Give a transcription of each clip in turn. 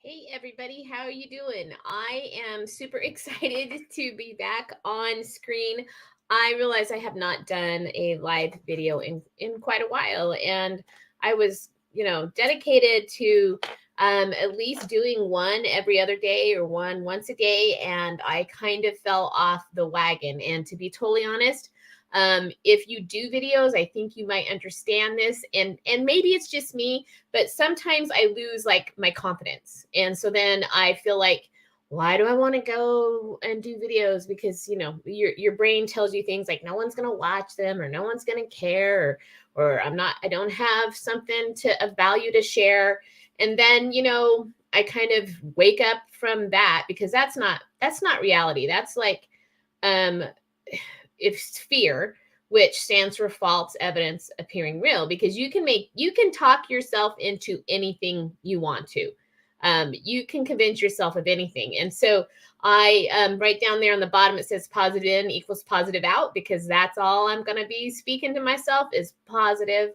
Hey everybody, how are you doing? I am super excited to be back on screen. I realize I have not done a live video in quite a while, and I was, dedicated to at least doing one every other day or one once a day, and I kind of fell off the wagon. And to be totally honest, if you do videos, I think you might understand this, and maybe it's just me, but sometimes I lose like my confidence. And so then I feel like, why do I want to go and do videos? Because your brain tells you things like no one's gonna watch them, or no one's gonna care, or I don't have something of value to share. And then I kind of wake up from that, because that's not reality. That's like um it's fear, which stands for false evidence appearing real, because you can talk yourself into anything you want to. You can convince yourself of anything. And so I right down there on the bottom, it says positive in equals positive out, because that's all I'm going to be speaking to myself is positive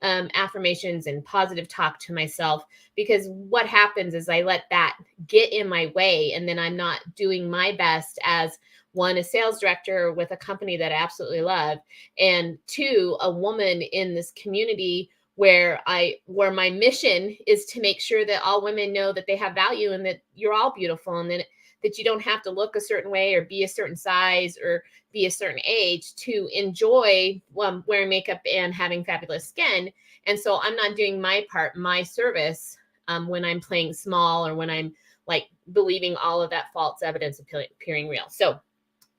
affirmations and positive talk to myself. Because what happens is I let that get in my way, and then I'm not doing my best as one, a sales director with a company that I absolutely love, and two, a woman in this community where my mission is to make sure that all women know that they have value, and that you're all beautiful, and that you don't have to look a certain way or be a certain size or be a certain age to enjoy wearing makeup and having fabulous skin. And so I'm not doing my part, my service, when I'm playing small, or when I'm like believing all of that false evidence appearing real. So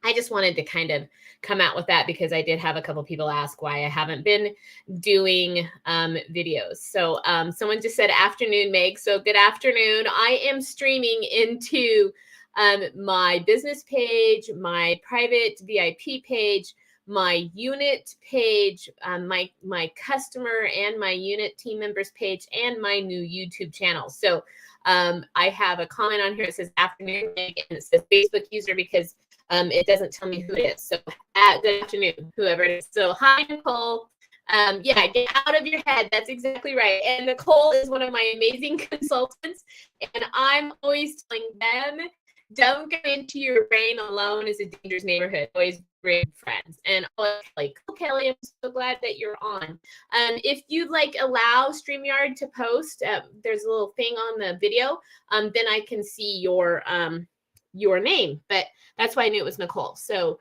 I just wanted to kind of come out with that, because I did have a couple people ask why I haven't been doing videos. So someone just said afternoon, Meg. So good afternoon. I am streaming into my business page, my private VIP page, my unit page, my customer and my unit team members page, and my new YouTube channel. So I have a comment on here that says afternoon, Meg, and it says Facebook user, because it doesn't tell me who it is. So good afternoon, whoever it is. So hi, Nicole. Yeah, get out of your head. That's exactly right. And Nicole is one of my amazing consultants. And I'm always telling them, don't go into your brain alone is a dangerous neighborhood. Always bring friends. And like, oh, Kelly, I'm so glad that you're on. If you like allow StreamYard to post, there's a little thing on the video, then I can see your name. But that's why I knew it was Nicole. So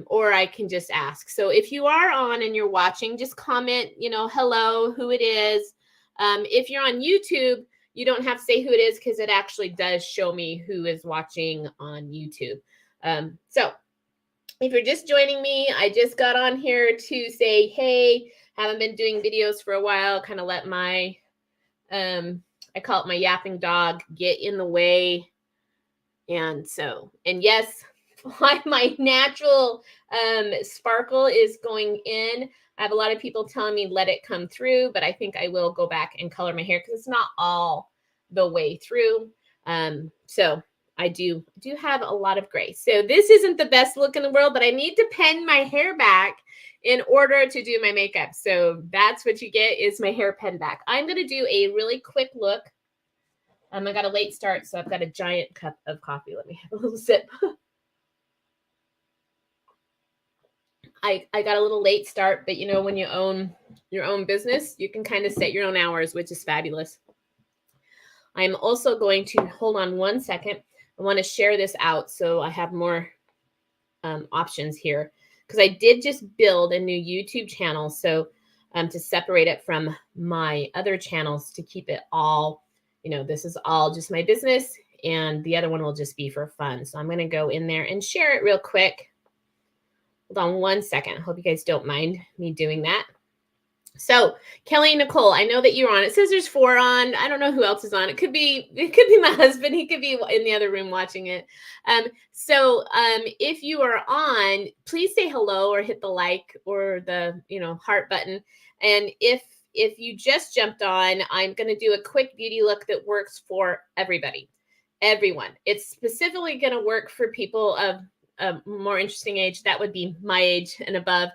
or I can just ask. So if you are on and you're watching, just comment, hello, who it is. If you're on YouTube, you don't have to say who it is, because it actually does show me who is watching on YouTube. So if you're just joining me, I just got on here to say, hey, haven't been doing videos for a while, kind of let my, I call it my yapping dog, get in the way. And yes, my natural sparkle is going in. I have a lot of people telling me let it come through, but I think I will go back and color my hair, because it's not all the way through. So I do have a lot of gray. So this isn't the best look in the world, but I need to pen my hair back in order to do my makeup. So that's what you get, is my hair pen back. I'm going to do a really quick look. I got a late start, so I've got a giant cup of coffee. Let me have a little sip. I got a little late start, but when you own your own business, you can kind of set your own hours, which is fabulous. I'm also going to hold on one second. I want to share this out so I have more options here, because I did just build a new YouTube channel. So to separate it from my other channels, to keep it all, this is all just my business, and the other one will just be for fun. So I'm going to go in there and share it real quick. Hold on one second. I hope you guys don't mind me doing that. So Kelly and Nicole, I know that you're on. It says there's 4 on. I don't know who else is on. It could be my husband. He could be in the other room watching it. So if you are on, please say hello or hit the like or the heart button. And if you just jumped on, I'm going to do a quick beauty look that works for everybody, everyone. It's specifically going to work for people of a more interesting age. That would be my age and above.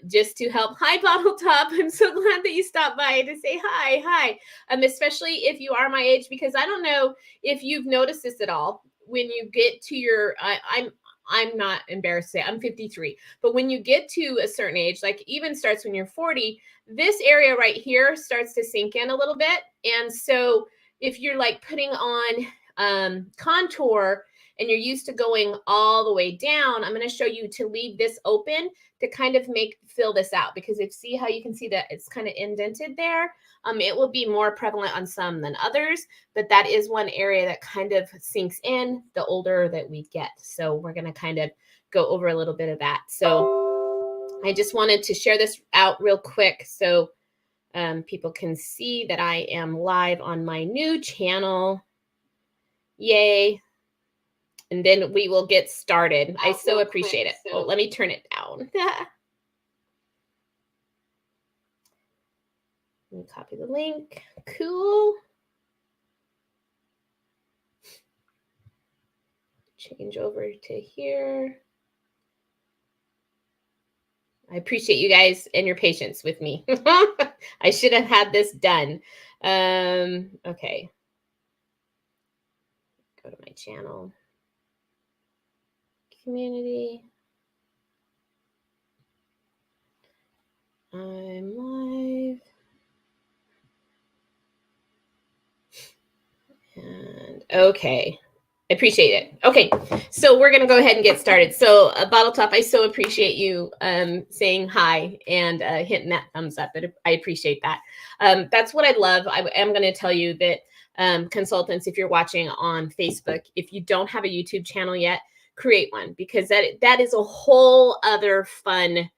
just to help. Hi, Bottle Top. I'm so glad that you stopped by to say hi. Especially if you are my age, because I don't know if you've noticed this at all. When you get to your, I'm not embarrassed to say I'm 53, but when you get to a certain age, like even starts when you're 40, this area right here starts to sink in a little bit. And so if you're like putting on contour and you're used to going all the way down, I'm going to show you to leave this open to kind of fill this out, because if see how you can see that it's kind of indented there. It will be more prevalent on some than others, but that is one area that kind of sinks in the older that we get. So we're going to kind of go over a little bit of that. So I just wanted to share this out real quick so people can see that I am live on my new channel. Yay. And then we will get started. I so appreciate it. Oh, let me turn it down. Let me copy the link. Cool. Change over to here. I appreciate you guys and your patience with me. I should have had this done. Okay. Go to my channel. Community. I'm live. And okay. I appreciate it. Okay, so we're going to go ahead and get started. So Bottle Top, I so appreciate you saying hi and hitting that thumbs up. I appreciate that. That's what I love. I am going to tell you that consultants, if you're watching on Facebook, if you don't have a YouTube channel yet, create one, because that is a whole other fun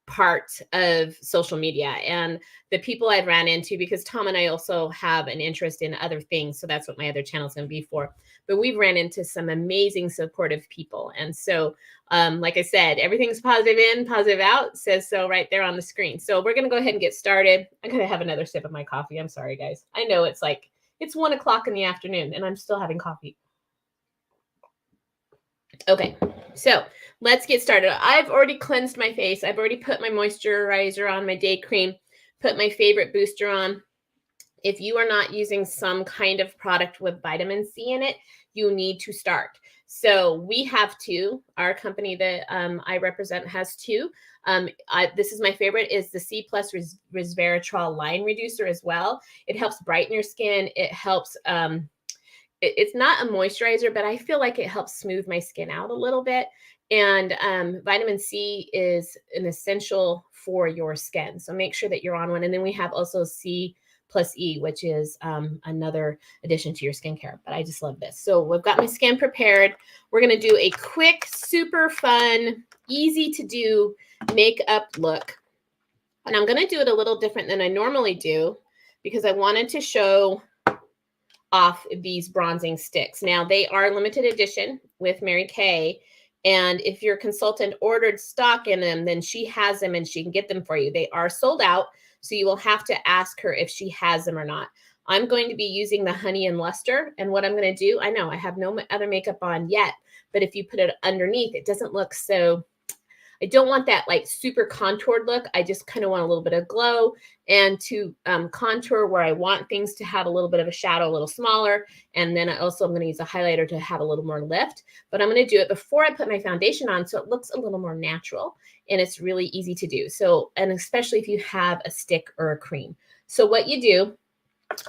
part of social media. And the people I've ran into, because Tom and I also have an interest in other things, so that's what my other channel is going to be for. But we've ran into some amazing supportive people. And so, like I said, everything's positive in, positive out, says so right there on the screen. So we're going to go ahead and get started. I'm going to have another sip of my coffee. I'm sorry, guys. I know it's 1 o'clock in the afternoon and I'm still having coffee. Okay, so let's get started. I've already cleansed my face. I've already put my moisturizer on, my day cream, put my favorite booster on. If you are not using some kind of product with vitamin C in it, you need to start. So we have two. Our company that I represent has two. This is my favorite, is the C+ resveratrol line reducer as well. It helps brighten your skin. It helps it's not a moisturizer, but I feel like it helps smooth my skin out a little bit. And vitamin C is an essential for your skin. So make sure that you're on one. And then we have also C+E, which is another addition to your skincare. But I just love this. So we've got my skin prepared. We're going to do a quick, super fun, easy to do makeup look. And I'm going to do it a little different than I normally do, because I wanted to show off these bronzing sticks. Now, they are limited edition with Mary Kay. And if your consultant ordered stock in them, then she has them and she can get them for you. They are sold out, so you will have to ask her if she has them or not. I'm going to be using the Honey and Luster. And what I'm going to do, I know I have no other makeup on yet, but if you put it underneath, it doesn't look so, I don't want that like super contoured look. I just kind of want a little bit of glow, and to contour where I want things to have a little bit of a shadow, a little smaller. And then I'm going to use a highlighter to have a little more lift, but I'm going to do it before I put my foundation on, so it looks a little more natural and it's really easy to do. So, and especially if you have a stick or a cream. So what you do,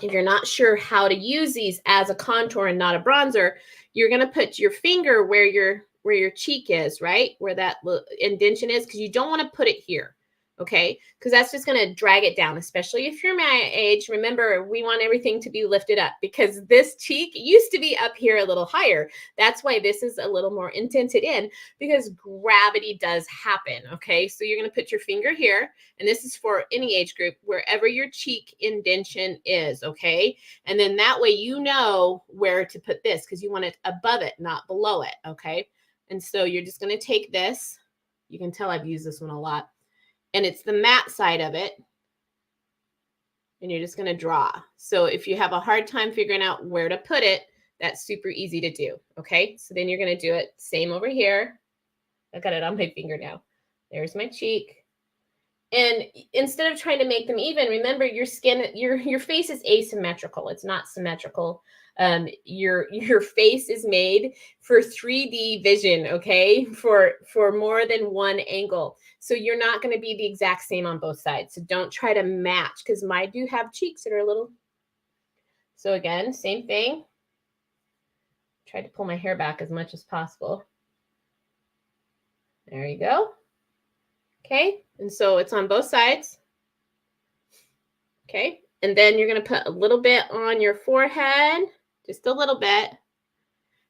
if you're not sure how to use these as a contour and not a bronzer, you're going to put your finger where your cheek is, right? Where that indentation is, because you don't want to put it here, okay? Because that's just going to drag it down, especially if you're my age. Remember, we want everything to be lifted up, because this cheek used to be up here a little higher. That's why this is a little more indented in, because gravity does happen, okay? So you're going to put your finger here, and this is for any age group, wherever your cheek indentation is, okay? And then that way you know where to put this, because you want it above it, not below it, okay? And so you're just going to take this. You can tell I've used this one a lot. And it's the matte side of it. And you're just going to draw. So if you have a hard time figuring out where to put it, that's super easy to do. Okay. So then you're going to do it same over here. I got it on my finger now. There's my cheek. And instead of trying to make them even, remember your skin, your face is asymmetrical. It's not symmetrical. Your face is made for 3D vision, okay? For more than one angle. So you're not going to be the exact same on both sides. So don't try to match, because I do have cheeks that are a little. So again, same thing. Try to pull my hair back as much as possible. There you go. Okay, and so it's on both sides. Okay, and then you're going to put a little bit on your forehead, just a little bit.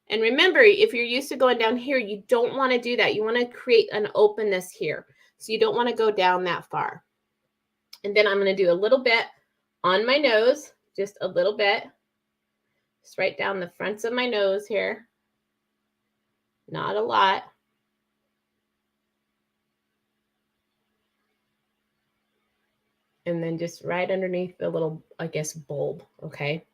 And remember, if you're used to going down here, you don't want to do that. You want to create an openness here. So you don't want to go down that far. And then I'm going to do a little bit on my nose, just a little bit. Just right down the fronts of my nose here. Not a lot. And then just right underneath the little, I guess, bulb, okay?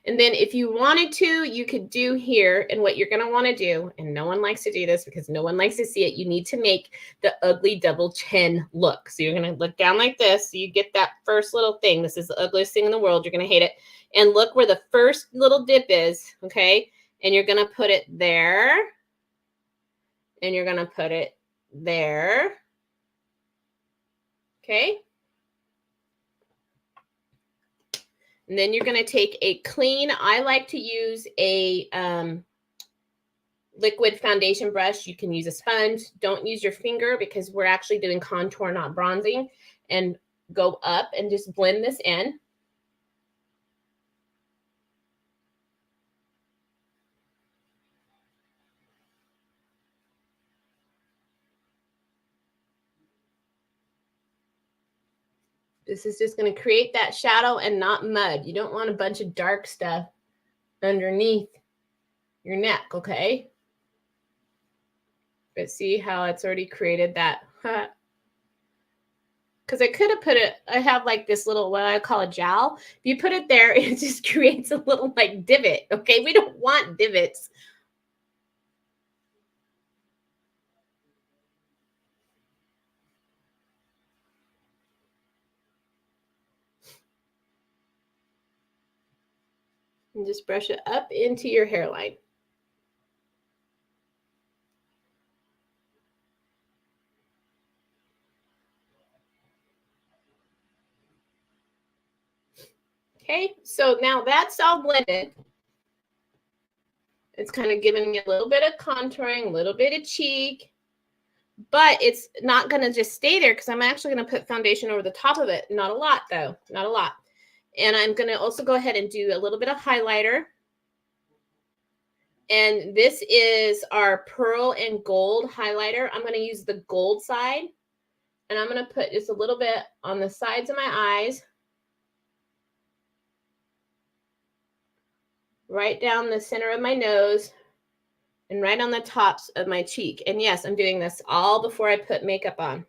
And then if you wanted to, you could do here, and what you're gonna wanna do, and no one likes to do this because no one likes to see it, you need to make the ugly double chin look. So you're gonna look down like this, so you get that first little thing. This is the ugliest thing in the world, you're gonna hate it. And look where the first little dip is, okay? And you're gonna put it there, and you're gonna put it there, okay? And then you're going to take a clean, I like to use a liquid foundation brush. You can use a sponge. Don't use your finger because we're actually doing contour, not bronzing. And go up and just blend this in. This is just going to create that shadow and not mud. You don't want a bunch of dark stuff underneath your neck, okay? But see how it's already created that. Because I could have put it, I have like this little, what I call a jowl. If you put it there, it just creates a little like divot, okay? We don't want divots. And just brush it up into your hairline. Okay, so now that's all blended. It's kind of giving me a little bit of contouring, a little bit of cheek, but it's not going to just stay there because I'm actually going to put foundation over the top of it. Not a lot though, not a lot. And I'm going to also go ahead and do a little bit of highlighter. And this is our pearl and gold highlighter. I'm going to use the gold side, and I'm going to put just a little bit on the sides of my eyes, right down the center of my nose, and right on the tops of my cheek. And yes, I'm doing this all before I put makeup on.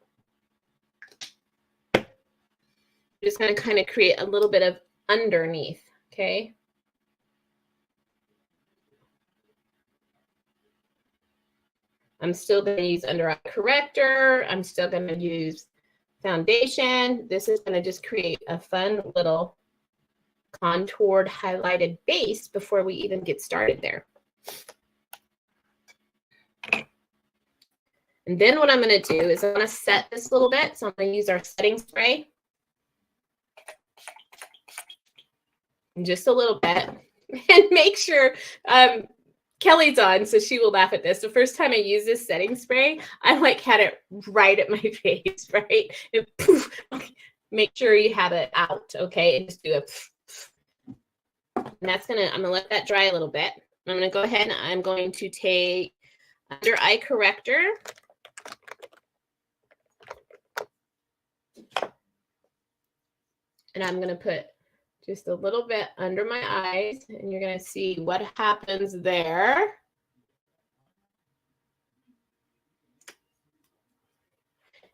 I'm just going to kind of create a little bit of underneath, okay? I'm still going to use under eye corrector. I'm still going to use foundation. This is going to just create a fun little contoured highlighted base before we even get started there. And then what I'm going to do is I'm going to set this a little bit. So I'm going to use our setting spray. Just a little bit. And make sure Kelly's on, so she will laugh at this. The first time I used this setting spray, I like had it right at my face, right? And poof, make sure you have it out, okay? And just do it. And that's I'm gonna let that dry a little bit. I'm gonna go ahead and I'm going to take under eye corrector. And I'm gonna put just a little bit under my eyes, and you're going to see what happens there.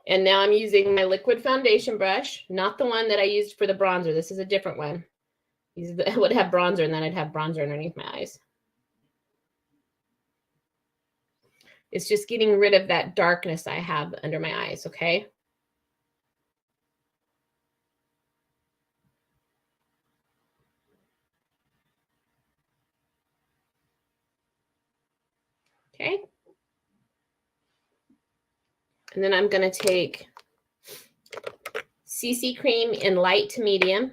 And now I'm using my liquid foundation brush, not the one that I used for the bronzer. This is a different one. I would have bronzer, and then I'd have bronzer underneath my eyes. It's just getting rid of that darkness I have under my eyes, okay? Okay. And then I'm going to take CC cream in light to medium.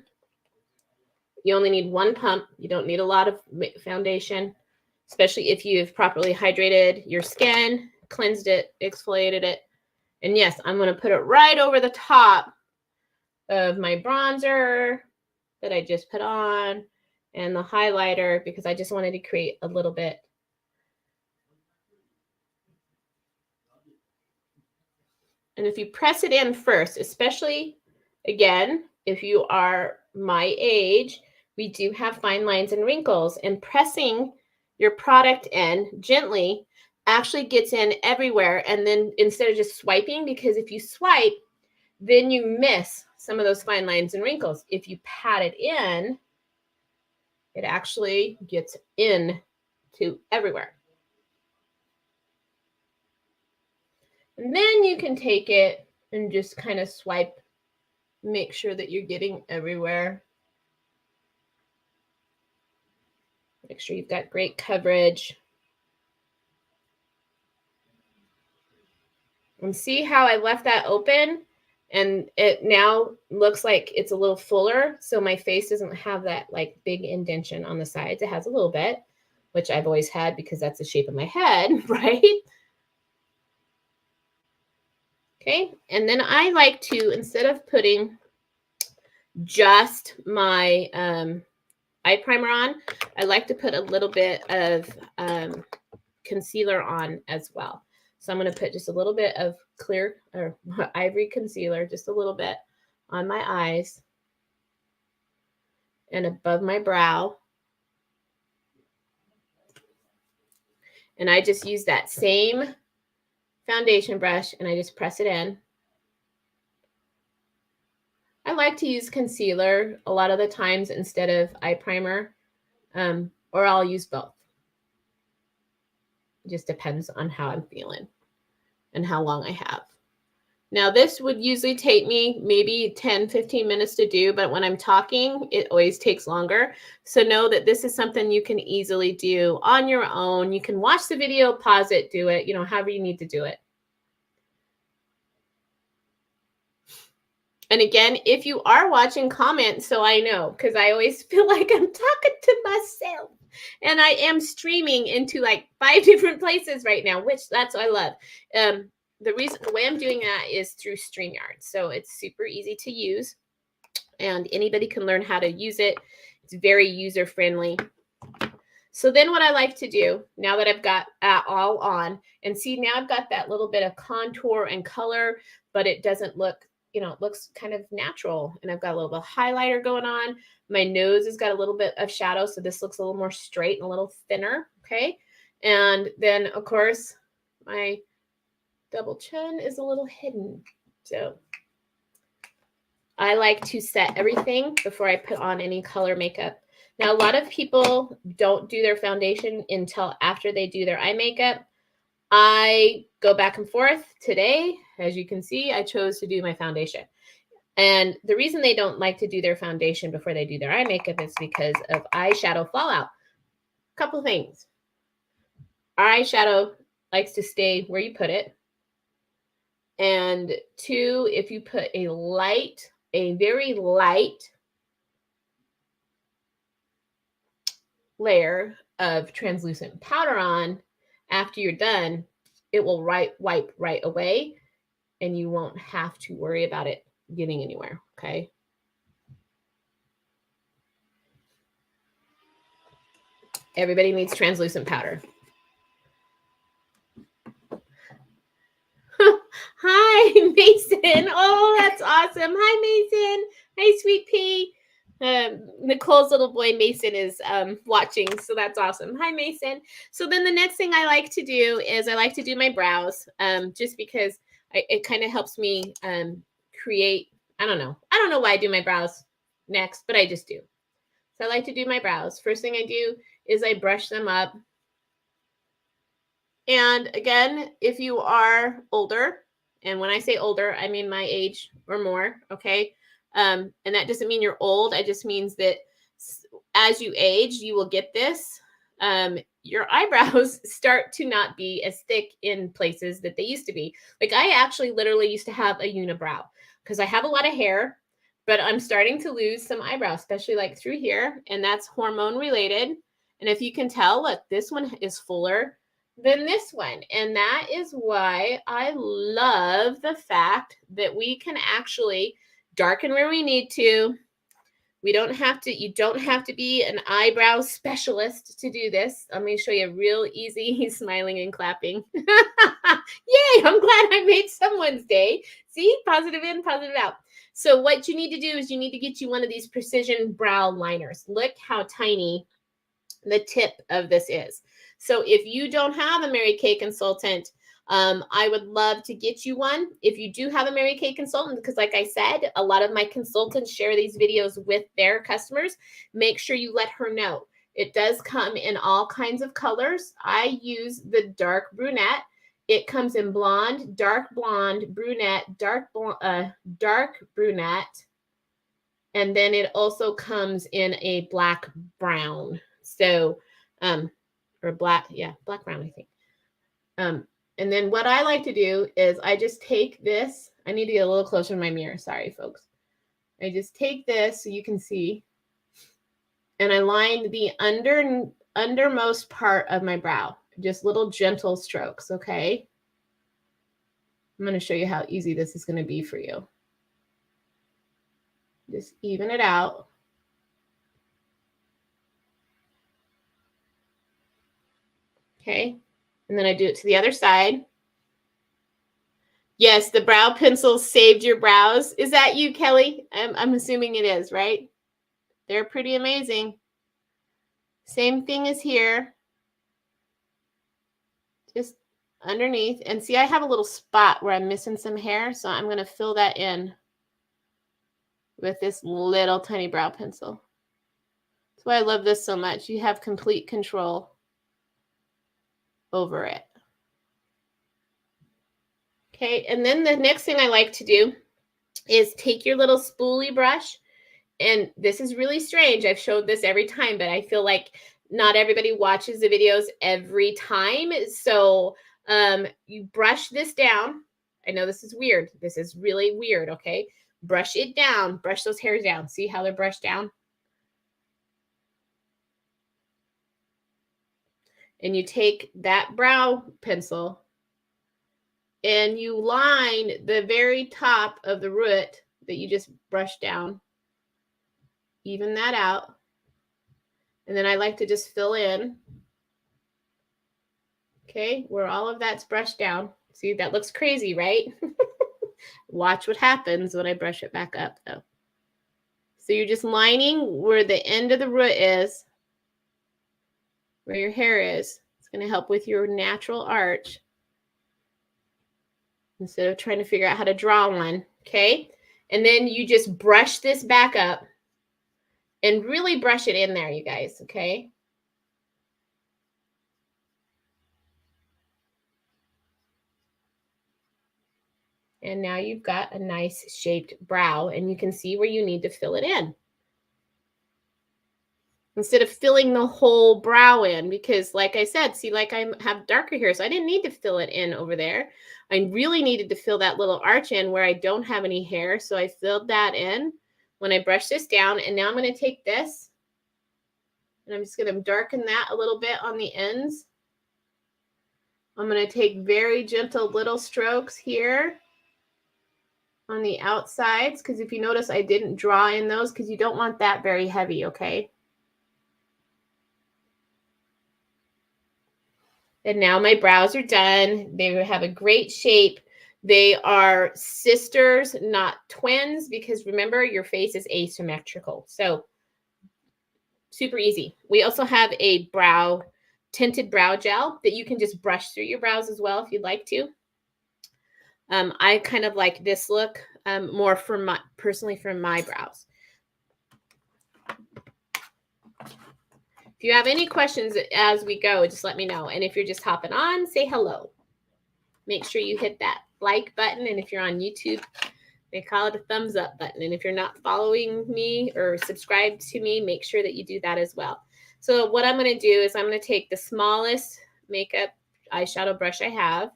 You only need one pump. You don't need a lot of foundation, especially if you've properly hydrated your skin, cleansed it, exfoliated it. And yes, I'm going to put it right over the top of my bronzer that I just put on and the highlighter because I just wanted to create a little bit. And if you press it in first, especially, again, if you are my age, we do have fine lines and wrinkles, and pressing your product in gently actually gets in everywhere. And then instead of just swiping, because if you swipe, then you miss some of those fine lines and wrinkles. If you pat it in, it actually gets in to everywhere. And then you can take it and just kind of swipe, make sure that you're getting everywhere. Make sure you've got great coverage. And see how I left that open? And it now looks like it's a little fuller. So my face doesn't have that like big indentation on the sides. It has a little bit, which I've always had because that's the shape of my head, right? Okay. And then I like to, instead of putting just my eye primer on, I like to put a little bit of concealer on as well. So I'm going to put just a little bit of clear or ivory concealer, just a little bit on my eyes and above my brow. And I just use that same foundation brush and I just press it in. I like to use concealer a lot of the times instead of eye primer, or I'll use both. It just depends on how I'm feeling and how long I have. Now, this would usually take me maybe 10, 15 minutes to do, but when I'm talking, it always takes longer. So know that this is something you can easily do on your own. You can watch the video, pause it, do it, however you need to do it. And again, if you are watching, comment so I know, because I always feel like I'm talking to myself. And I am streaming into like 5 different places right now, which that's what I love. The way I'm doing that is through StreamYard. So it's super easy to use and anybody can learn how to use it. It's very user friendly. So then what I like to do now that I've got that all on, and see now I've got that little bit of contour and color, but it doesn't look, it looks kind of natural. And I've got a little bit of highlighter going on. My nose has got a little bit of shadow. So this looks a little more straight and a little thinner. Okay. And then of course my double chin is a little hidden. So I like to set everything before I put on any color makeup. Now, a lot of people don't do their foundation until after they do their eye makeup. I go back and forth. Today, as you can see, I chose to do my foundation. And the reason they don't like to do their foundation before they do their eye makeup is because of eyeshadow fallout. Couple of things. Our eyeshadow likes to stay where you put it. And 2, if you put a very light layer of translucent powder on, after you're done, it will wipe right away and you won't have to worry about it getting anywhere. Okay. Everybody needs translucent powder. Hi, Mason. Oh, that's awesome. Hi, Mason. Hi, Sweet Pea. Nicole's little boy Mason is watching, so that's awesome. Hi, Mason. So then the next thing I like to do is I like to do my brows, just because it kind of helps me create. I don't know why I do my brows next, but I just do. So I like to do my brows. First thing I do is I brush them up. And again, if you are older, and when I say older, I mean my age or more, okay? And that doesn't mean you're old. It just means that as you age, you will get this. your eyebrows start to not be as thick in places that they used to be. Like I actually literally used to have a unibrow because I have a lot of hair, but I'm starting to lose some eyebrows, especially like through here, and that's hormone related. And if you can tell, look, this one is fuller than this one. And that is why I love the fact that we can actually darken where we need to. We don't have to, you don't have to be an eyebrow specialist to do this. Let me show you real easy. He's smiling and clapping. Yay, I'm glad I made someone's day. See, positive in, positive out. So what you need to do is you need to get you one of these precision brow liners. Look how tiny the tip of this is. So if you don't have a Mary Kay consultant, I would love to get you one. If you do have a Mary Kay consultant, because like I said, a lot of my consultants share these videos with their customers, make sure you let her know. It does come in all kinds of colors. I use the dark brunette. It comes in blonde, brunette, dark brunette. And then it also comes in a black brown. So, or black, yeah, black brown, I think. And then what I like to do is I just take this. I need to get a little closer to my mirror. Sorry, folks. I just take this so you can see. And I line the undermost part of my brow. Just little gentle strokes, okay? I'm going to show you how easy this is going to be for you. Just even it out. Okay. And then I do it to the other side. Yes, the brow pencil saved your brows. Is that you, Kelly? I'm assuming it is, right? They're pretty amazing. Same thing as here. Just underneath. And see, I have a little spot where I'm missing some hair, so I'm going to fill that in with this little tiny brow pencil. That's why I love this so much. You have complete control over it. Okay, and then the next thing I like to do is take your little spoolie brush, and this is really strange. I've showed this every time, but I feel like not everybody watches the videos every time. So you brush this down. I know this is weird. This is really weird, okay? Brush it down. Brush those hairs down. See how they're brushed down? And you take that brow pencil and you line the very top of the root that you just brushed down. Even that out. And then I like to just fill in, okay, where all of that's brushed down. See, that looks crazy, right? Watch what happens when I brush it back up, though. So you're just lining where the end of the root is, where your hair is. It's going to help with your natural arch instead of trying to figure out how to draw one, okay? And then you just brush this back up and really brush it in there, you guys, okay? And now you've got a nice shaped brow, and you can see where you need to fill it in. Instead of filling the whole brow in, because like I said, see, like I have darker hair, so I didn't need to fill it in over there. I really needed to fill that little arch in where I don't have any hair, so I filled that in when I brushed this down. And now I'm going to take this, and I'm just going to darken that a little bit on the ends. I'm going to take very gentle little strokes here on the outsides, because if you notice, I didn't draw in those because you don't want that very heavy, okay? And now my brows are done. They have a great shape. They are sisters, not twins, because remember, your face is asymmetrical. So super easy. We also have a tinted brow gel that you can just brush through your brows as well if you'd like to. I kind of like this look more personally for my brows. If you have any questions as we go, just let me know. And if you're just hopping on, say hello. Make sure you hit that like button. And if you're on YouTube, they call it a thumbs up button. And if you're not following me or subscribed to me, make sure that you do that as well. So what I'm going to do is I'm going to take the smallest makeup eyeshadow brush I have,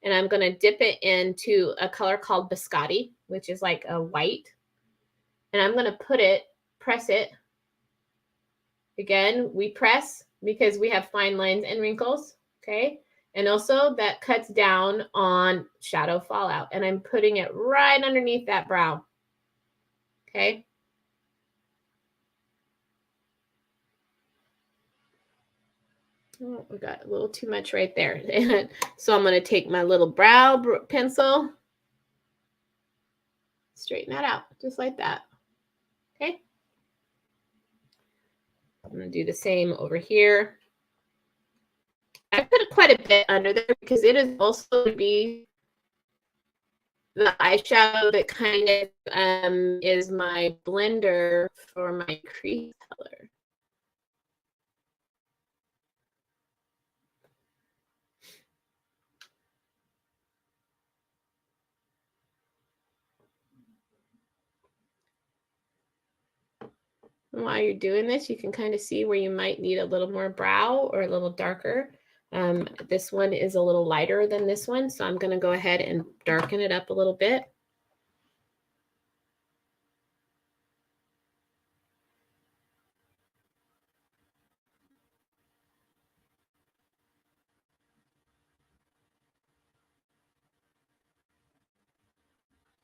and I'm going to dip it into a color called Biscotti, which is like a white. And I'm going to press it. Again, we press because we have fine lines and wrinkles, okay? And also that cuts down on shadow fallout. And I'm putting it right underneath that brow, okay? Oh, we got a little too much right there. So I'm going to take my little brow pencil, straighten that out just like that, okay? I'm going to do the same over here. I put quite a bit under there because it is also going to be the eyeshadow that kind of is my blender for my crease color. And while you're doing this, you can kind of see where you might need a little more brow or a little darker. This one is a little lighter than this one, so I'm going to go ahead and darken it up a little bit.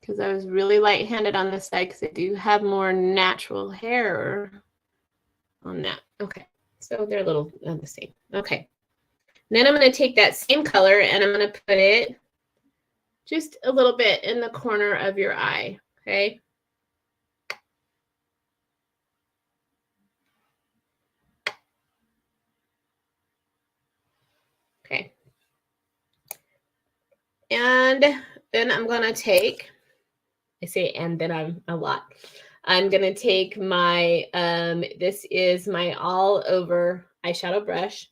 Because I was really light-handed on this side because I do have more natural hair on that. Okay, so they're a little the same. Okay, and then I'm going to take that same color and I'm going to put it just a little bit in the corner of your eye, okay? Okay. And then I'm going to take, I say and then I'm a lot. I'm going to take my, this is my all over eyeshadow brush,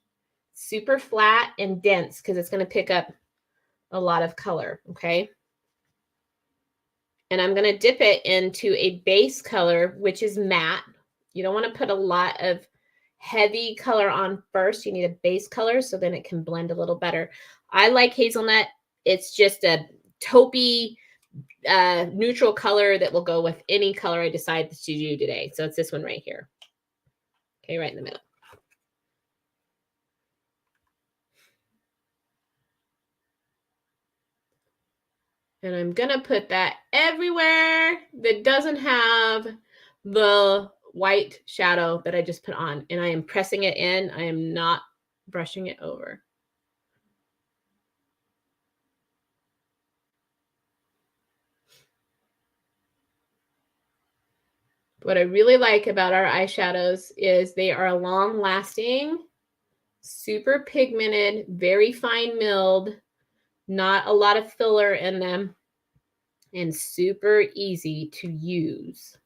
super flat and dense because it's going to pick up a lot of color, okay? And I'm going to dip it into a base color, which is matte. You don't want to put a lot of heavy color on first. You need a base color so then it can blend a little better. I like hazelnut. It's just a taupey, neutral color that will go with any color I decide to do today. So it's this one right here. Okay, right in the middle. And I'm going to put that everywhere that doesn't have the white shadow that I just put on. And I am pressing it in. I am not brushing it over. What I really like about our eyeshadows is they are long lasting, super pigmented, very fine milled, not a lot of filler in them, and super easy to use.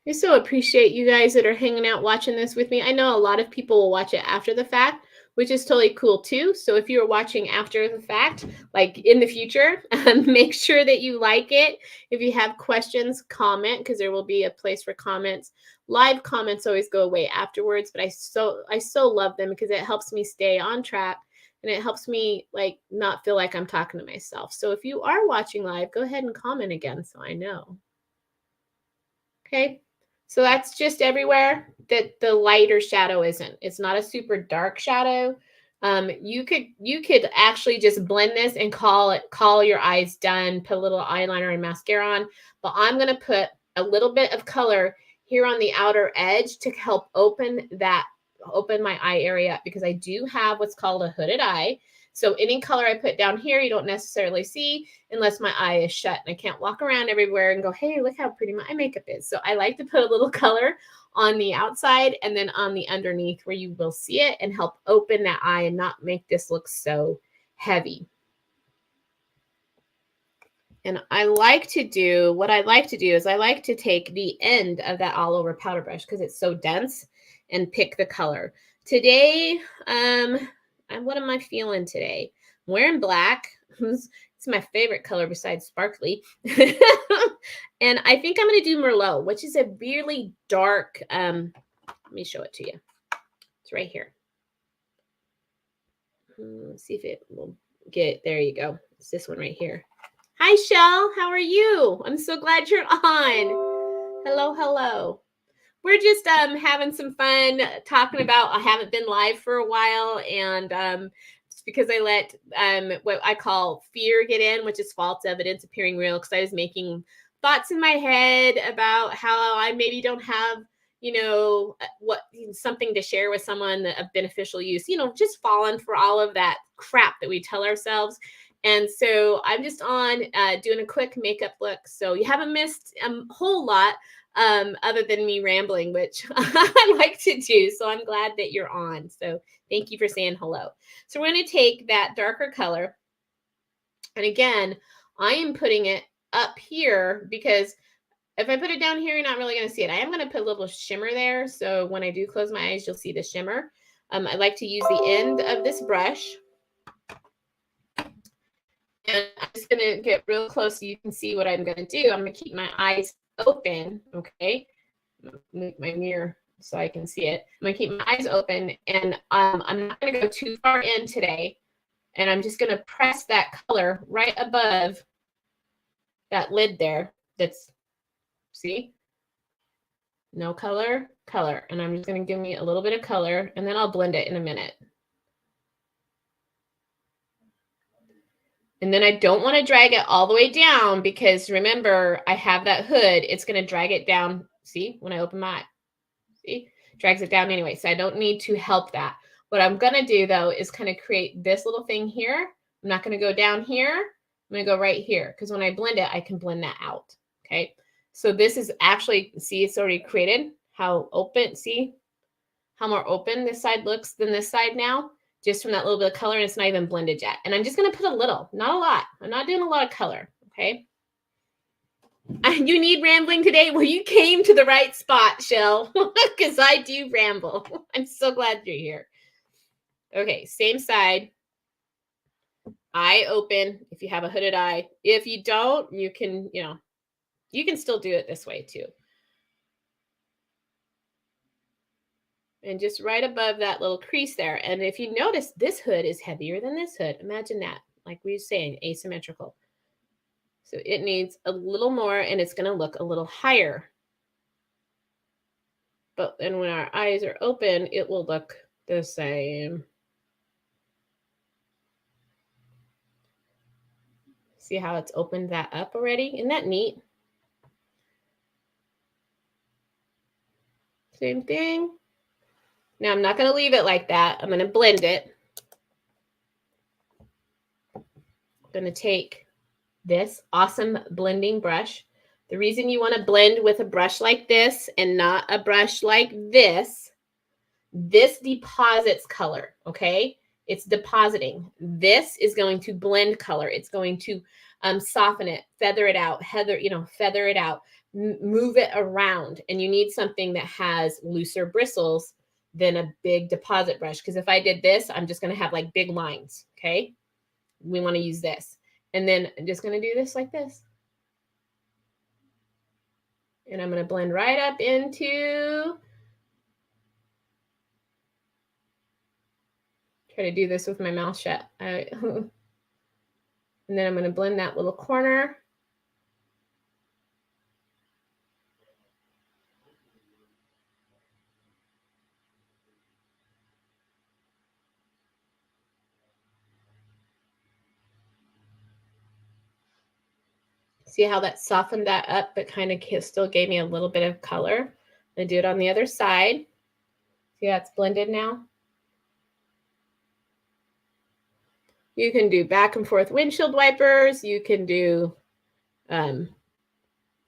I so appreciate you guys that are hanging out watching this with me. I know a lot of people will watch it after the fact, which is totally cool too. So if you're watching after the fact, like in the future, make sure that you like it. If you have questions, comment, because there will be a place for comments. Live comments always go away afterwards, but I so love them because it helps me stay on track and it helps me like not feel like I'm talking to myself. So if you are watching live, go ahead and comment again so I know. Okay. So that's just everywhere that the lighter shadow isn't. It's not a super dark shadow. You could actually just blend this and call your eyes done, put a little eyeliner and mascara on. But I'm going to put a little bit of color here on the outer edge to help open my eye area up because I do have what's called a hooded eye. So any color I put down here, you don't necessarily see unless my eye is shut and I can't walk around everywhere and go, hey, look how pretty my eye makeup is. So I like to put a little color on the outside and then on the underneath where you will see it and help open that eye and not make this look so heavy. And what I like to do is I like to take the end of that all over powder brush because it's so dense and pick the color. Today, what am I feeling today? I'm wearing black. It's my favorite color besides sparkly. And I think I'm going to do Merlot, which is a really dark, let me show it to you. It's right here. Let's see if it will get, there you go. It's this one right here. Hi, Shell. How are you? I'm so glad you're on. Hello, hello. We're just having some fun talking about, I haven't been live for a while, and it's because I let what I call fear get in, which is false evidence appearing real, because I was making thoughts in my head about how I maybe don't have, you know, what something to share with someone of beneficial use, you know, just falling for all of that crap that we tell ourselves. And so I'm just on doing a quick makeup look. So you haven't missed a whole lot other than me rambling, which I like to do. So I'm glad that you're on. So thank you for saying hello. So we're going to take that darker color. And again, I am putting it up here because if I put it down here, you're not really going to see it. I am going to put a little shimmer there. So when I do close my eyes, you'll see the shimmer. I like to use the end of this brush. And I'm just going to get real close so you can see what I'm going to do. I'm going to keep my eyes open, okay? Move my mirror so I can see it. I'm going to keep my eyes open, and I'm not going to go too far in today. And I'm just going to press that color right above that lid there. That's, see? No color, color. And I'm just going to give me a little bit of color, and then I'll blend it in a minute. And then I don't want to drag it all the way down because remember, I have that hood. It's going to drag it down. See, when I open my eye, see, drags it down anyway. So I don't need to help that. What I'm going to do though is kind of create this little thing here. I'm not going to go down here. I'm going to go right here because when I blend it, I can blend that out. Okay. So this is actually, see, it's already created. How open, see how more open this side looks than this side now? Just from that little bit of color, and it's not even blended yet. And I'm just going to put a little, not a lot. I'm not doing a lot of color, okay? You need rambling today? Well, you came to the right spot, Shell, because I do ramble. I'm so glad you're here. Okay, same side. Eye open if you have a hooded eye. If you don't, you can, you know, you can still do it this way too. And just right above that little crease there. And if you notice, this hood is heavier than this hood. Imagine that, like we were saying, asymmetrical. So it needs a little more, and it's going to look a little higher. But then when our eyes are open, it will look the same. See how it's opened that up already? Isn't that neat? Same thing. Now, I'm not going to leave it like that. I'm going to blend it. I'm going to take this awesome blending brush. The reason you want to blend with a brush like this and not a brush like this deposits color, okay? It's depositing. This is going to blend color. It's going to soften it, feather it out, feather it out, move it around. And you need something that has looser bristles than a big deposit brush. Because if I did this, I'm just going to have like big lines, okay? We want to use this. And then I'm just going to do this like this. And I'm going to blend right up into, try to do this with my mouth shut. And then I'm going to blend that little corner. See how that softened that up, but kind of still gave me a little bit of color. I do it on the other side. See how it's blended now? You can do back and forth windshield wipers. You can do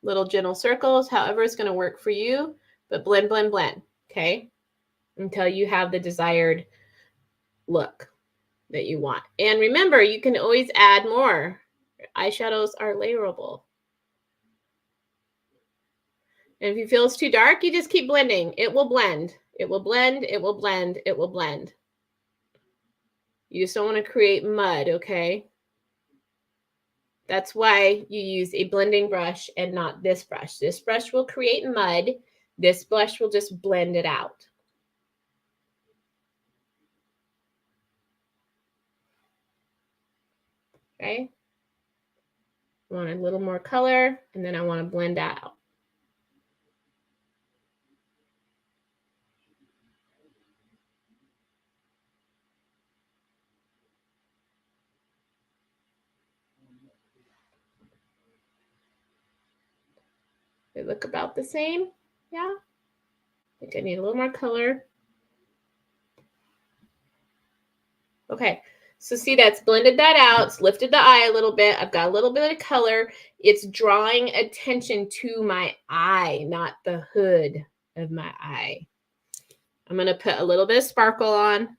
little gentle circles, however it's going to work for you. But blend, blend, blend, okay? Until you have the desired look that you want. And remember, you can always add more. Eyeshadows are layerable. And if you feel it's too dark, you just keep blending. It will blend. It will blend. It will blend. It will blend. You just don't want to create mud, okay? That's why you use a blending brush and not this brush. This brush will create mud. This brush will just blend it out. Okay. I want a little more color, and then I want to blend that out. They look about the same. Yeah. I think I need a little more color. Okay. So see, that's blended that out. It's lifted the eye a little bit. I've got a little bit of color. It's drawing attention to my eye, not the hood of my eye. I'm going to put a little bit of sparkle on.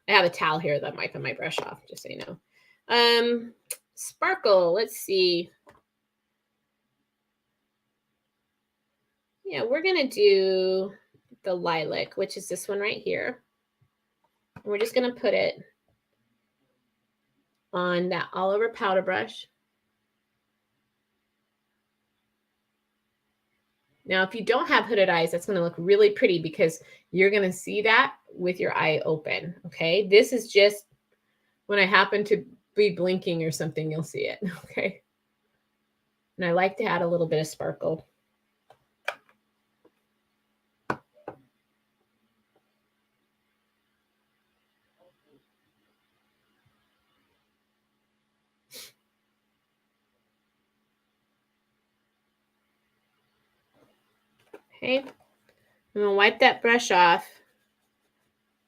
I have a towel here that might wipe my brush off, just so you know. Sparkle, let's see. Yeah, we're going to do the lilac, which is this one right here. And we're just going to put it on that all over powder brush. Now, if you don't have hooded eyes, that's going to look really pretty because you're going to see that with your eye open. Okay. This is just when I happen to be blinking or something, you'll see it. Okay. And I like to add a little bit of sparkle. Okay. I'm going to wipe that brush off.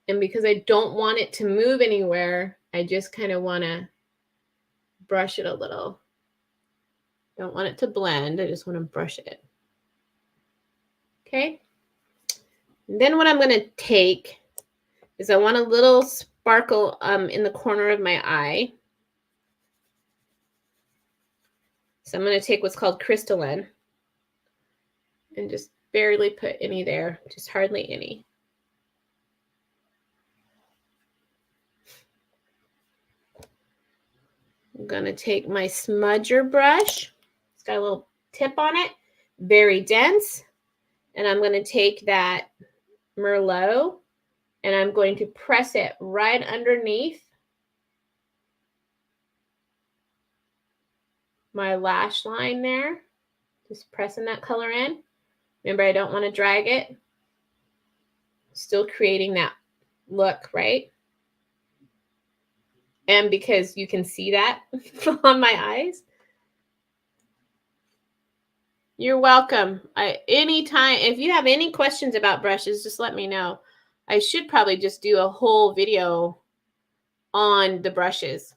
And because I don't want it to move anywhere, I just kind of want to brush it a little. Don't want it to blend. I just want to brush it. Okay. And then what I'm going to take is I want a little sparkle in the corner of my eye. So I'm going to take what's called crystalline and just barely put any there, just hardly any. I'm going to take my smudger brush. It's got a little tip on it, very dense. And I'm going to take that Merlot and I'm going to press it right underneath my lash line there. Just pressing that color in. Remember, I don't want to drag it. Still creating that look, right? And because you can see that on my eyes. You're welcome. Anytime, if you have any questions about brushes, just let me know. I should probably just do a whole video on the brushes.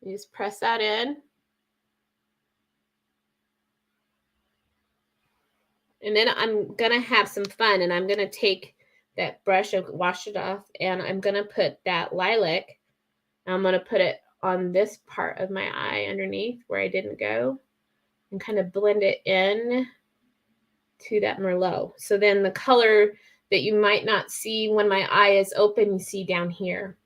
You just press that in. And then I'm going to have some fun, and I'm going to take that brush, wash it off, and I'm going to put that lilac. I'm going to put it on this part of my eye underneath where I didn't go and kind of blend it in to that Merlot. So then the color that you might not see when my eye is open, you see down here.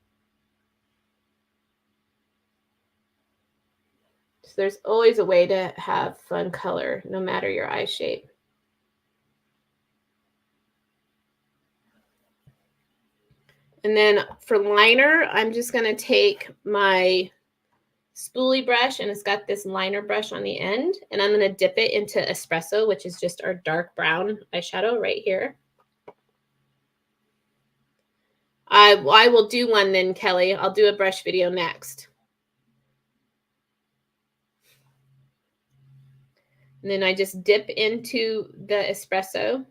So there's always a way to have fun color, no matter your eye shape. And then for liner, I'm just going to take my spoolie brush, and it's got this liner brush on the end, and I'm going to dip it into Espresso, which is just our dark brown eyeshadow right here. I will do one then, Kelly. I'll do a brush video next. And then I just dip into the Espresso,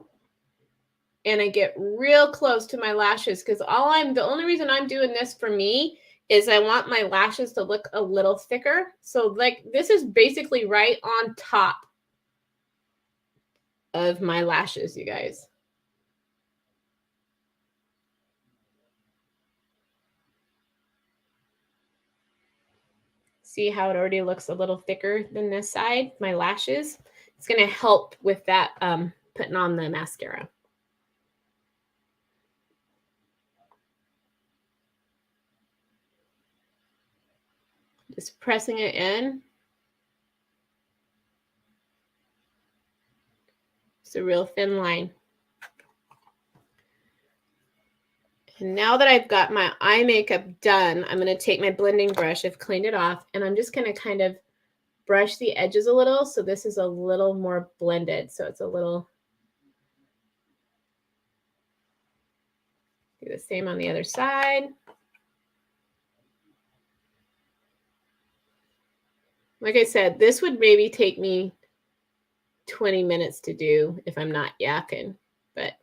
and I get real close to my lashes because the only reason I'm doing this for me is I want my lashes to look a little thicker. So like this is basically right on top of my lashes, you guys. See how it already looks a little thicker than this side, my lashes. It's going to help with that putting on the mascara. Just pressing it in. It's a real thin line. And now that I've got my eye makeup done, I'm going to take my blending brush. I've cleaned it off, and I'm just going to kind of brush the edges a little. So this is a little more blended. So it's a little, do the same on the other side. Like I said, this would maybe take me 20 minutes to do if I'm not yakking, but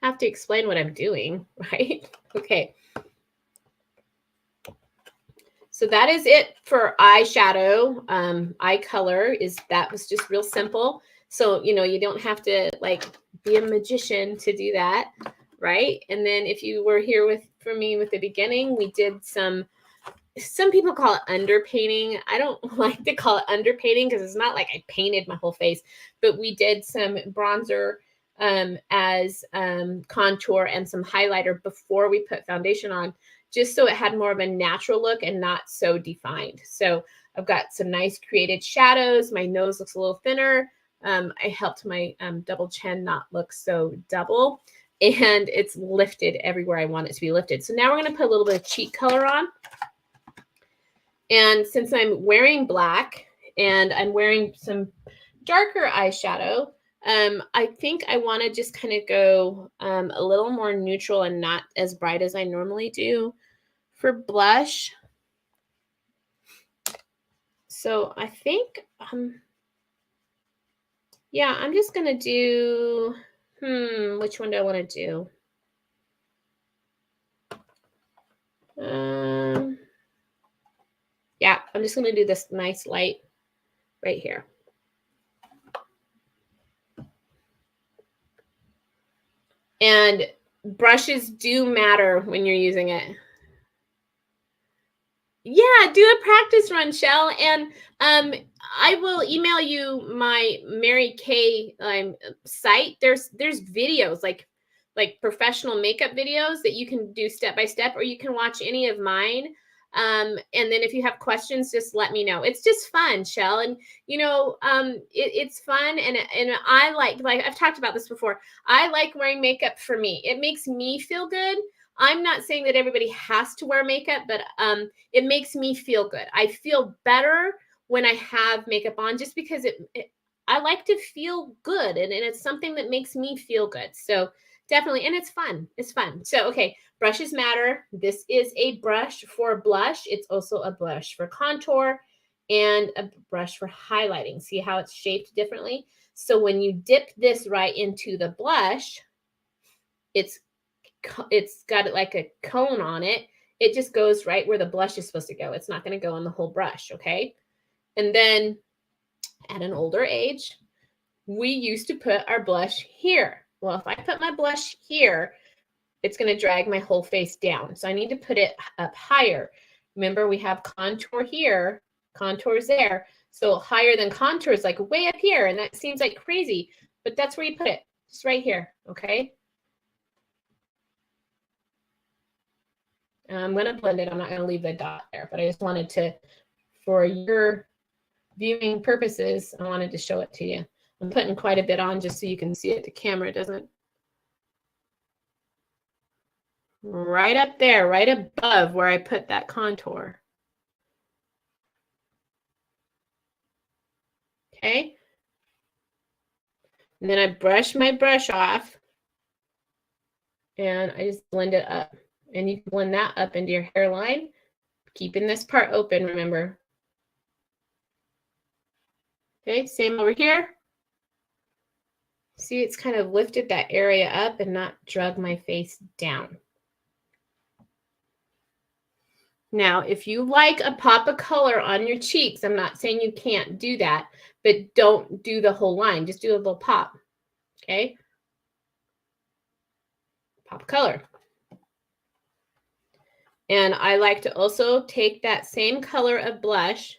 I have to explain what I'm doing, right? Okay. So that is it for eyeshadow. Eye color that was just real simple. So, you know, you don't have to like be a magician to do that, right? And then if you were here for me with the beginning, we did some people call it underpainting. I don't like to call it underpainting because it's not like I painted my whole face, but we did some bronzer as contour and some highlighter before we put foundation on, just so it had more of a natural look and not so defined. So I've got some nice created shadows. My nose looks a little thinner. I helped my double chin not look so double, and it's lifted everywhere I want it to be lifted. So now we're going to put a little bit of cheek color on. And since I'm wearing black and I'm wearing some darker eyeshadow, I think I want to just kind of go a little more neutral and not as bright as I normally do for blush. So I think, yeah, I'm just going to do, which one do I want to do? Yeah, I'm just going to do this nice light right here. And brushes do matter when you're using it. Yeah, do a practice run, Shell, and I will email you my Mary Kay site. There's videos like professional makeup videos that you can do step by step, or you can watch any of mine. And then if you have questions, just let me know. It's just fun, Shell, and you know, it's fun, and I like I've talked about this before. I like wearing makeup for me. It makes me feel good. I'm not saying that everybody has to wear makeup, but it makes me feel good. I feel better when I have makeup on, just because I like to feel good, and it's something that makes me feel good. So definitely, and it's fun. It's fun. So, okay, brushes matter. This is a brush for blush. It's also a brush for contour and a brush for highlighting. See how it's shaped differently? So when you dip this right into the blush, it's got it like a cone on it. It just goes right where the blush is supposed to go. It's not going to go on the whole brush, okay? And then at an older age, we used to put our blush here. Well, if I put my blush here, it's going to drag my whole face down. So I need to put it up higher. Remember, we have contour here, contours there. So higher than contour is like way up here, and that seems like crazy, but that's where you put it, just right here, okay? I'm going to blend it. I'm not going to leave the dot there, but I just wanted to, for your viewing purposes, I wanted to show it to you. I'm putting quite a bit on just so you can see it. The camera doesn't. Right up there, right above where I put that contour. Okay. And then I brush my brush off, and I just blend it up. And you can blend that up into your hairline, keeping this part open, remember. Okay, same over here. See, it's kind of lifted that area up and not drug my face down. Now, if you like a pop of color on your cheeks, I'm not saying you can't do that, but don't do the whole line. Just do a little pop, okay? Pop color. And I like to also take that same color of blush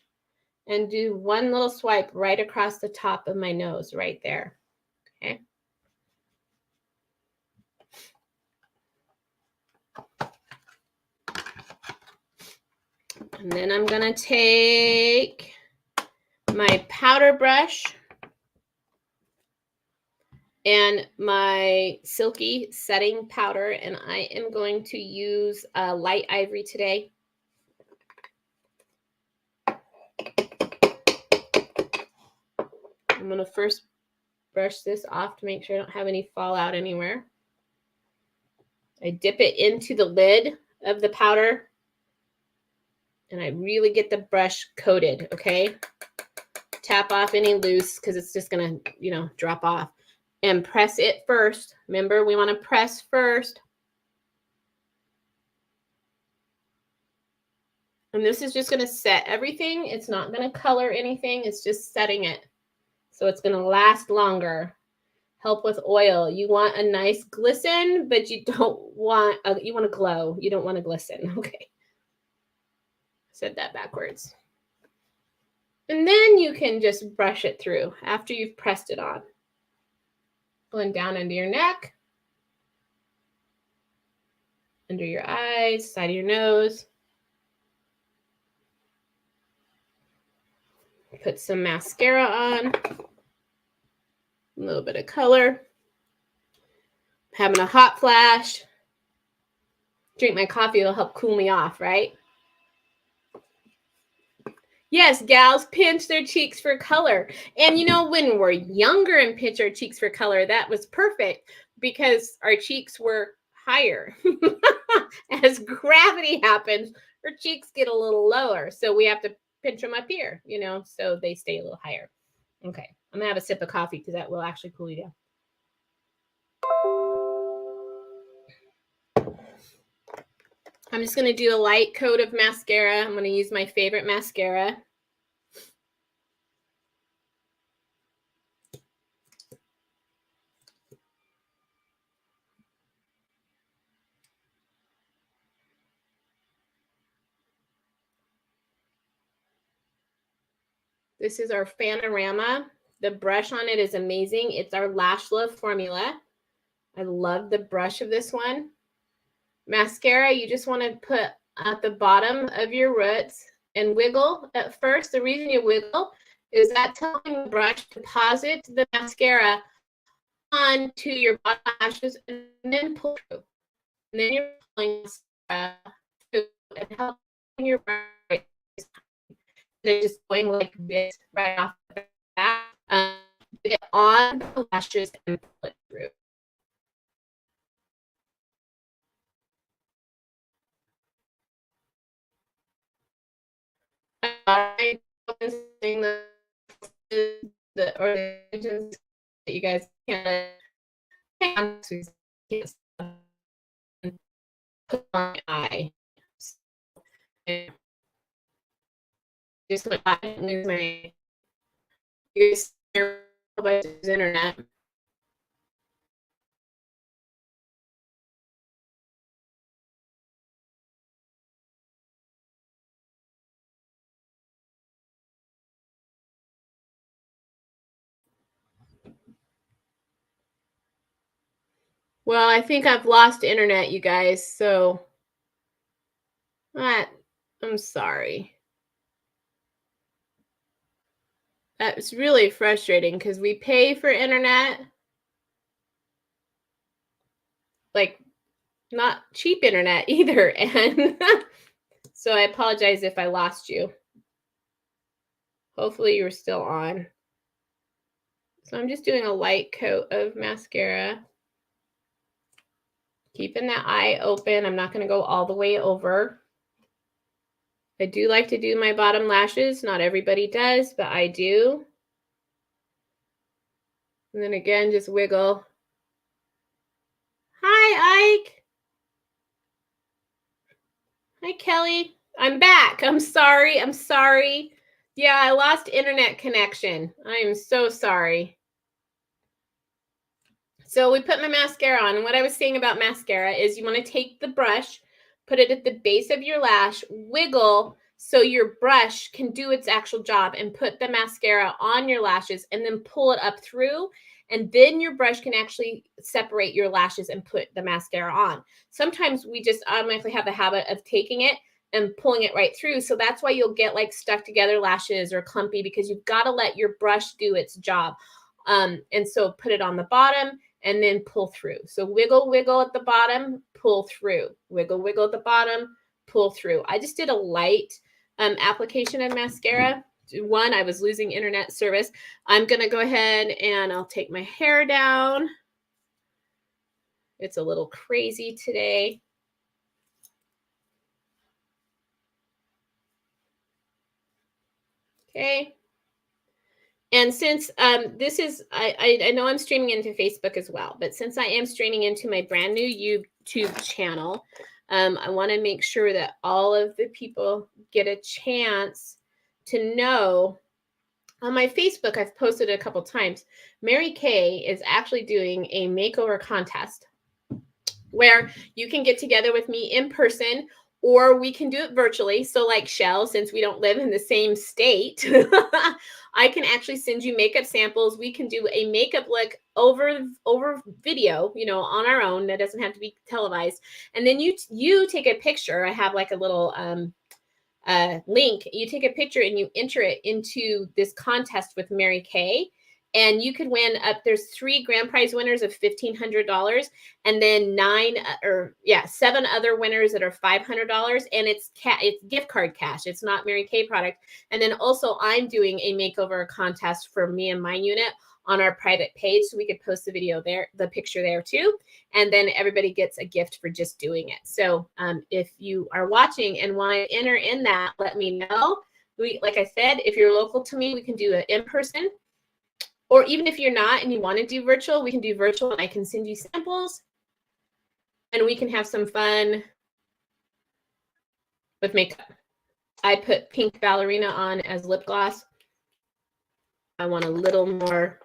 and do one little swipe right across the top of my nose, right there, okay? And then I'm going to take my powder brush and my Silky setting powder, and I am going to use light ivory today. I'm going to first brush this off to make sure I don't have any fallout anywhere. I dip it into the lid of the powder, and I really get the brush coated, okay? Tap off any loose because it's just going to, you know, drop off. And press it first. Remember, we want to press first. And this is just going to set everything. It's not going to color anything. It's just setting it. So it's going to last longer. Help with oil. You want a nice glisten, but you don't want, you want to glow. You don't want to glisten. Okay. Said that backwards. And then you can just brush it through after you've pressed it on. Blend down under your neck, under your eyes, side of your nose. Put some mascara on, a little bit of color. Having a hot flash. Drink my coffee, it'll help cool me off, right? Yes, gals pinch their cheeks for color. And you know, when we're younger and pinch our cheeks for color, that was perfect because our cheeks were higher. As gravity happens, our cheeks get a little lower. So we have to pinch them up here, you know, so they stay a little higher. Okay, I'm gonna have a sip of coffee because that will actually cool you down. I'm just gonna do a light coat of mascara. I'm gonna use my favorite mascara. This is our Fanorama. The brush on it is amazing. It's our Lash Love formula. I love the brush of this one. Mascara, you just want to put at the bottom of your roots and wiggle at first. The reason you wiggle is that telling the brush to deposit the mascara onto your bottom lashes and then pull through. And then you're pulling mascara through and helping your brush. They're just going like this right off the bat. Get on the lashes and pull it through. I the organizations that you guys can't put on my eye. Just like I didn't lose my internet. Well, I think I've lost internet, you guys, so I'm sorry. That's really frustrating because we pay for internet, like not cheap internet either. And so I apologize if I lost you. Hopefully you were still on. So I'm just doing a light coat of mascara. Keeping that eye open. I'm not going to go all the way over. I do like to do my bottom lashes. Not everybody does, but I do. And then again, just wiggle. Hi, Ike. Hi, Kelly. I'm back. I'm sorry. I'm sorry. Yeah, I lost internet connection. I am so sorry. So we put my mascara on. And what I was saying about mascara is you want to take the brush, put it at the base of your lash, wiggle so your brush can do its actual job and put the mascara on your lashes and then pull it up through. And then your brush can actually separate your lashes and put the mascara on. Sometimes we just automatically have the habit of taking it, and pulling it right through. So that's why you'll get like stuck together lashes or clumpy, because you've got to let your brush do its job. And so put it on the bottom and then pull through. So wiggle, wiggle at the bottom, pull through, wiggle, wiggle at the bottom, pull through. I just did a light application of mascara. One, I was losing internet service. I'm going to go ahead and I'll take my hair down. It's a little crazy today. Okay. And since this is, I know I'm streaming into Facebook as well, but since I am streaming into my brand new YouTube channel, I want to make sure that all of the people get a chance to know. On my Facebook, I've posted it a couple times. Mary Kay is actually doing a makeover contest where you can get together with me in person, or we can do it virtually. So like Shell, since we don't live in the same state, I can actually send you makeup samples. We can do a makeup look over video, you know, on our own. That doesn't have to be televised. And then you take a picture. I have like a little link. You take a picture and you enter it into this contest with Mary Kay. And you could win up. There's 3 grand prize winners of $1,500, and then 7 other winners that are $500. And it's gift card cash. It's not Mary Kay product. And then also I'm doing a makeover contest for me and my unit on our private page, so we could post the video there, the picture there too. And then everybody gets a gift for just doing it. So if you are watching and want to enter in that, let me know. Like I said, if you're local to me, we can do it in person. Or even if you're not and you want to do virtual, we can do virtual and I can send you samples and we can have some fun with makeup. I put Pink Ballerina on as lip gloss. I want a little more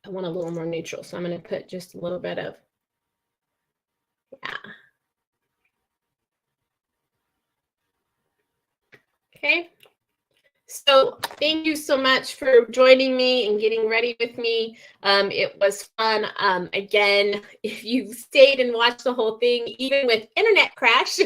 neutral. So I'm going to put just a little bit of, yeah. Okay. So thank you so much for joining me and getting ready with me. It was fun. Again, if you stayed and watched the whole thing, even with internet crash,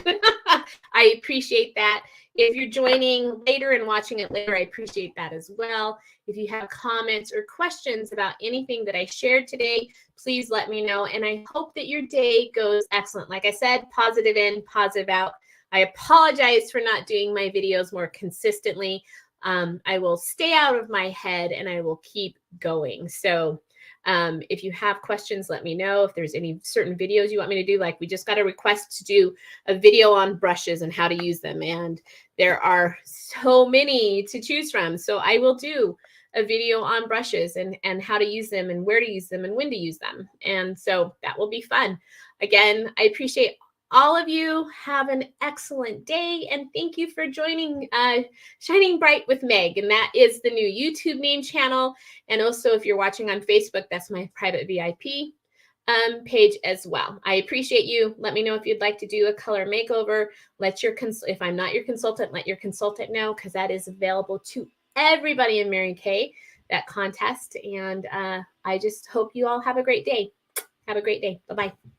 I appreciate that. If you're joining later and watching it later, I appreciate that as well. If you have comments or questions about anything that I shared today, please let me know. And I hope that your day goes excellent. Like I said, positive in, positive out. I apologize for not doing my videos more consistently. I will stay out of my head and I will keep going. So if you have questions, let me know. If there's any certain videos you want me to do, like we just got a request to do a video on brushes and how to use them. And there are so many to choose from. So I will do a video on brushes and how to use them and where to use them and when to use them. And so that will be fun. Again, I appreciate all of you. Have an excellent day. And thank you for joining Shining Bright with Meg. And that is the new YouTube name channel. And also if you're watching on Facebook, that's my private VIP page as well. I appreciate you. Let me know if you'd like to do a color makeover. If I'm not your consultant, let your consultant know, because that is available to everybody in Mary Kay, that contest. And I just hope you all have a great day. Have a great day. Bye-bye.